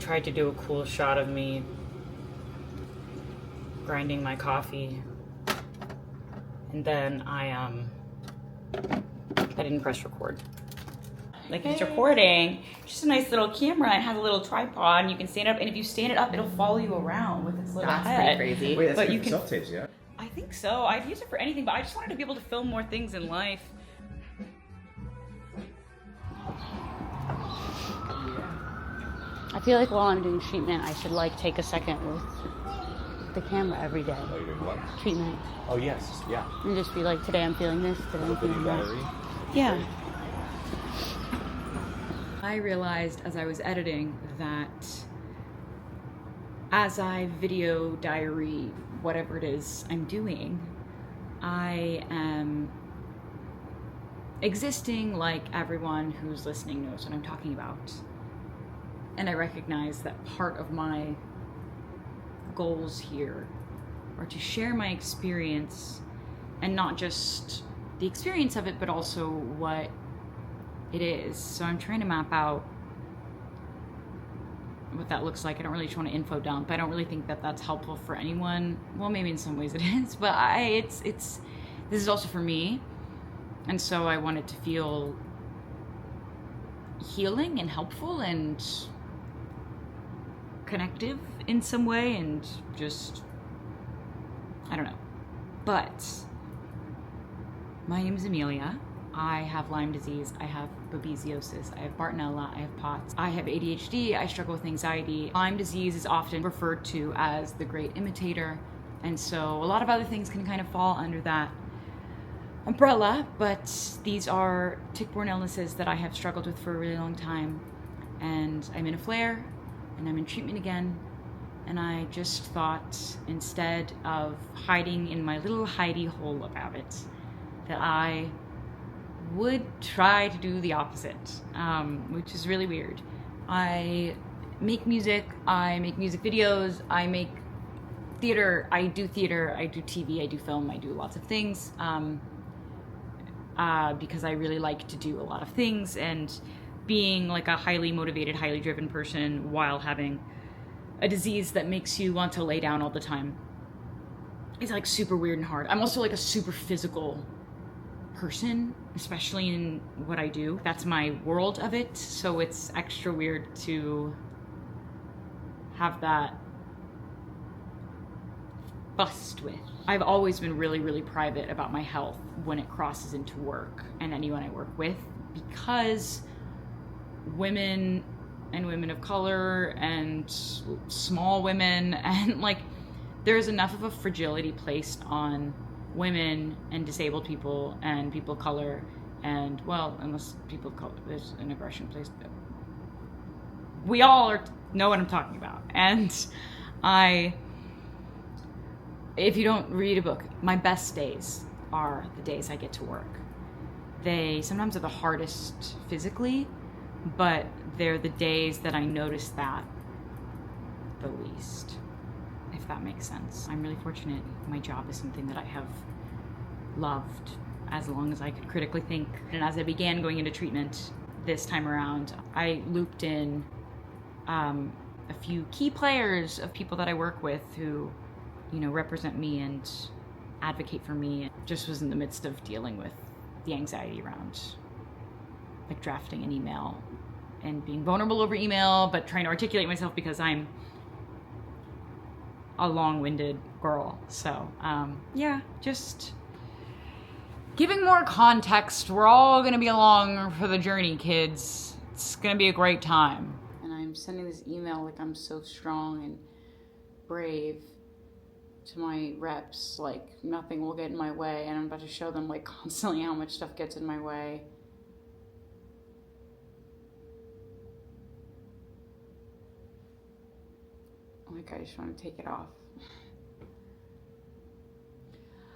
tried to do a cool shot of me grinding my coffee, and then I didn't press record. Like, it's recording. Just a nice little camera. It has a little tripod, and you can stand it up. And if you stand it up, it'll follow you around with its little head. That's pretty crazy. Wait, that's But good you for can- self-tapes, yeah? I think so. I've used it for anything, but I just wanted to be able to film more things in life. I feel like while I'm doing treatment, I should like take a second with the camera every day. Oh, you're doing what? Treatment. Oh, yes, yeah. And just be like, today I'm feeling this, today I'm feeling that. Diary. Yeah. I realized as I was editing that as I video diary whatever it is I'm doing, I am existing like everyone who's listening knows what I'm talking about. And I recognize that part of my goals here are to share my experience, and not just the experience of it, but also what it is. So I'm trying to map out what that looks like. I don't really just want to info dump. I don't really think that that's helpful for anyone. Well, maybe in some ways it is, but this is also for me. And so I want it to feel healing and helpful and connective in some way, and just, I don't know. But my name is Amelia. I have Lyme disease, I have babesiosis, I have Bartonella, I have POTS, I have ADHD, I struggle with anxiety. Lyme disease is often referred to as the great imitator, and so a lot of other things can kind of fall under that umbrella, but these are tick-borne illnesses that I have struggled with for a really long time, and I'm in a flare, and I'm in treatment again, and I just thought, instead of hiding in my little hidey hole about it, that I would try to do the opposite, which is really weird. I make music videos, I make theater, I do TV, I do film, I do lots of things, because I really like to do a lot of things, and being like a highly motivated, highly driven person while having a disease that makes you want to lay down all the time is like super weird and hard. I'm also like a super physical person, especially in what I do. That's my world of it, so it's extra weird to have that fussed with. I've always been really, really private about my health when it crosses into work and anyone I work with, because women and women of color and small women, and like, there's enough of a fragility placed on women and disabled people and people of color, and, well, unless people of color, there's an aggression placed. We all know what I'm talking about. And if you don't read a book, my best days are the days I get to work. They sometimes are the hardest physically, but they're the days that I notice that the least, if that makes sense. I'm really fortunate. My job is something that I have loved as long as I could critically think. And as I began going into treatment this time around, I looped in a few key players of people that I work with who, you know, represent me and advocate for me. Just was in the midst of dealing with the anxiety around like drafting an email and being vulnerable over email, but trying to articulate myself because I'm a long-winded girl. So yeah, just giving more context. We're all gonna be along for the journey, kids. It's gonna be a great time. And I'm sending this email like I'm so strong and brave to my reps, like nothing will get in my way, and I'm about to show them like constantly how much stuff gets in my way. Like, I just want to take it off.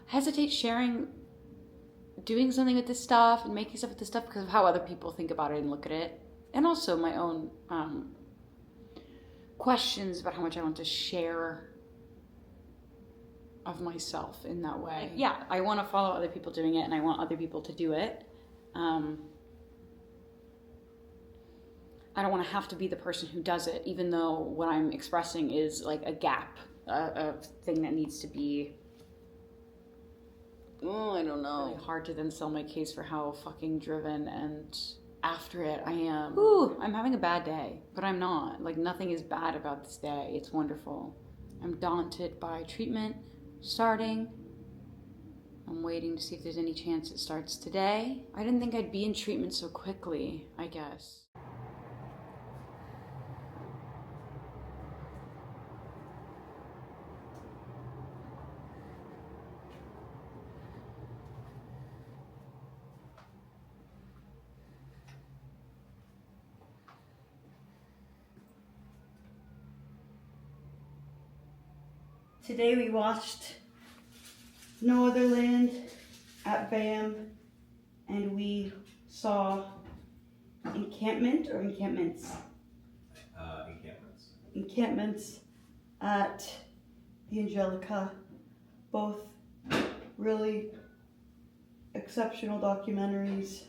Hesitate sharing, doing something with this stuff and making stuff with this stuff because of how other people think about it and look at it. And also my own questions about how much I want to share of myself in that way. Yeah, I want to follow other people doing it, and I want other people to do it. I don't want to have to be the person who does it, even though what I'm expressing is like a gap, a thing that needs to be, I don't know. Really hard to then sell my case for how fucking driven and after it I am. Ooh, I'm having a bad day, but I'm not. Like, nothing is bad about this day. It's wonderful. I'm daunted by treatment starting. I'm waiting to see if there's any chance it starts today. I didn't think I'd be in treatment so quickly, I guess. Today we watched No Other Land at BAM, and we saw encampments. Encampments at the Angelica. Both really exceptional documentaries,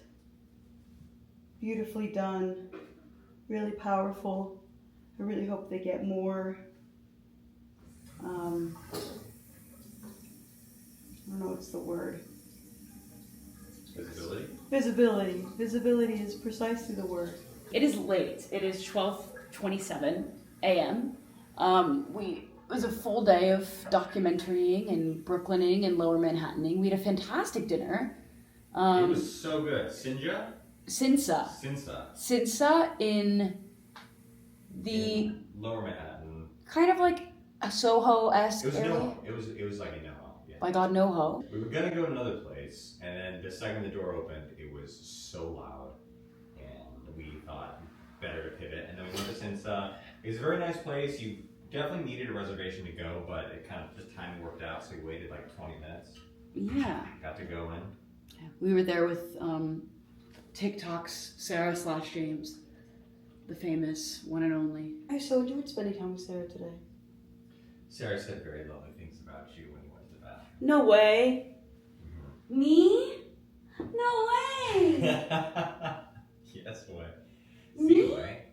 beautifully done, really powerful. I really hope they get more. I don't know what's the word. Visibility? Visibility is precisely the word. It is late. It is 12:27 a.m. It was a full day of documentarying and Brooklyning and Lower Manhattaning. We had a fantastic dinner. It was so good. Sinsa in the Lower Manhattan. kind of like a Soho-esque area. It was like in NoHo. Yeah. By God, NoHo. We were gonna go to another place, and then the second the door opened, it was so loud, and we thought better to pivot. And then we went to Sinsa. It was a very nice place. You definitely needed a reservation to go, but it kind of just timing worked out, so we waited like 20 minutes. Yeah. Got to go in. We were there with TikTok's Sarah/James, the famous one and only. I so enjoyed spending time with Sarah today. Sarah said very lovely things about you when you went to the bathroom. No way. Mm-hmm. Me? No way. Yes, way. Me? See way.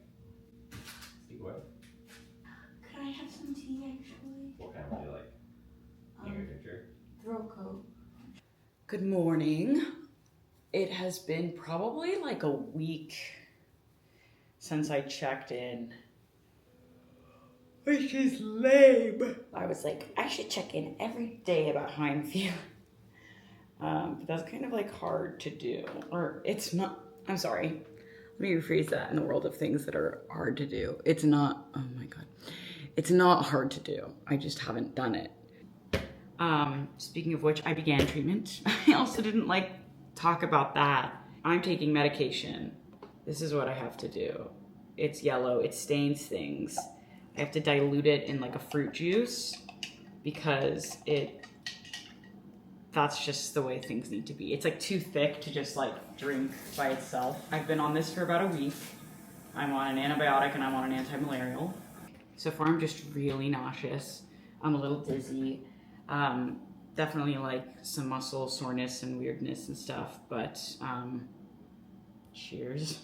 Could I have some tea, actually? What kind would you like? Your ginger? Throat coat. Good morning. It has been probably like a week since I checked in, which is lame. I was like, I should check in every day about how I'm feeling. But that's kind of like hard to do. Or it's not, I'm sorry. Let me rephrase that in the world of things that are hard to do. It's not, oh my God. It's not hard to do. I just haven't done it. Speaking of which, I began treatment. I also didn't talk about that. I'm taking medication. This is what I have to do. It's yellow, it stains things. I have to dilute it in like a fruit juice because that's just the way things need to be. It's like too thick to just like drink by itself. I've been on this for about a week. I'm on an antibiotic and I'm on an anti-malarial. So far I'm just really nauseous. I'm a little dizzy. Definitely like some muscle soreness and weirdness and stuff, but cheers.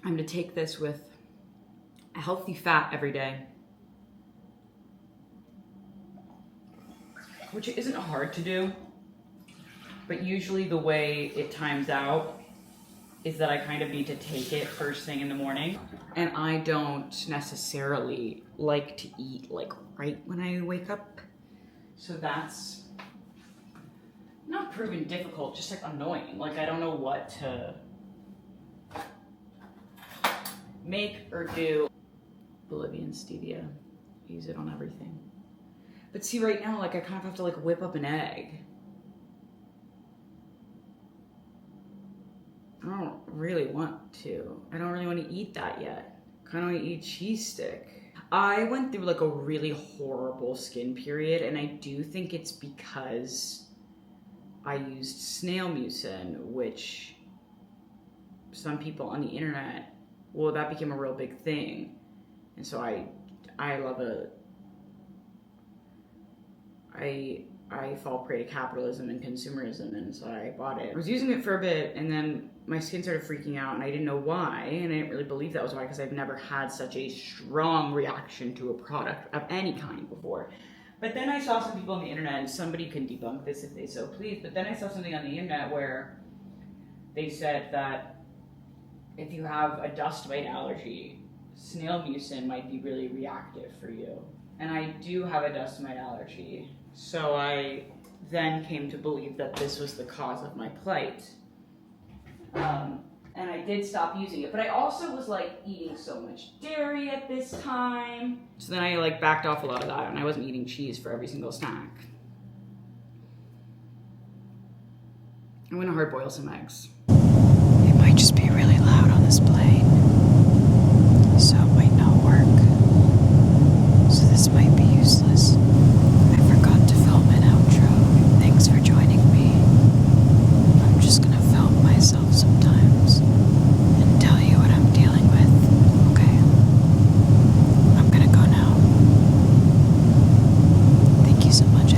I'm gonna take this with a healthy fat every day, which isn't hard to do, but usually the way it times out is that I kind of need to take it first thing in the morning, and I don't necessarily like to eat like right when I wake up, so that's not proven difficult, just like annoying. Like I don't know what to make or do. Bolivian stevia, use it on everything. But see, right now, like I kind of have to like whip up an egg. I don't really want to. I don't really want to eat that yet. Kind of want to eat cheese stick. I went through like a really horrible skin period, and I do think it's because I used snail mucin, which some people on the internet, well, that became a real big thing. And so I love I fall prey to capitalism and consumerism, and so I bought it. I was using it for a bit, and then my skin started freaking out, and I didn't know why, and I didn't really believe that was why, because I've never had such a strong reaction to a product of any kind before. But then I saw some people on the internet, and somebody can debunk this if they so please, but then I saw something on the internet where they said that if you have a dust mite allergy, snail mucin might be really reactive for you. And I do have a dust mite allergy, so I then came to believe that this was the cause of my plight. And I did stop using it, but I also was like eating so much dairy at this time. So then I like backed off a lot of that, and I wasn't eating cheese for every single snack. I'm gonna hard boil some eggs. It might just be really loud on this plane, so it might not work. So this might be useless. I forgot to film an outro. Thanks for joining me. I'm just gonna film myself sometimes and tell you what I'm dealing with. Okay. I'm gonna go now. Thank you so much,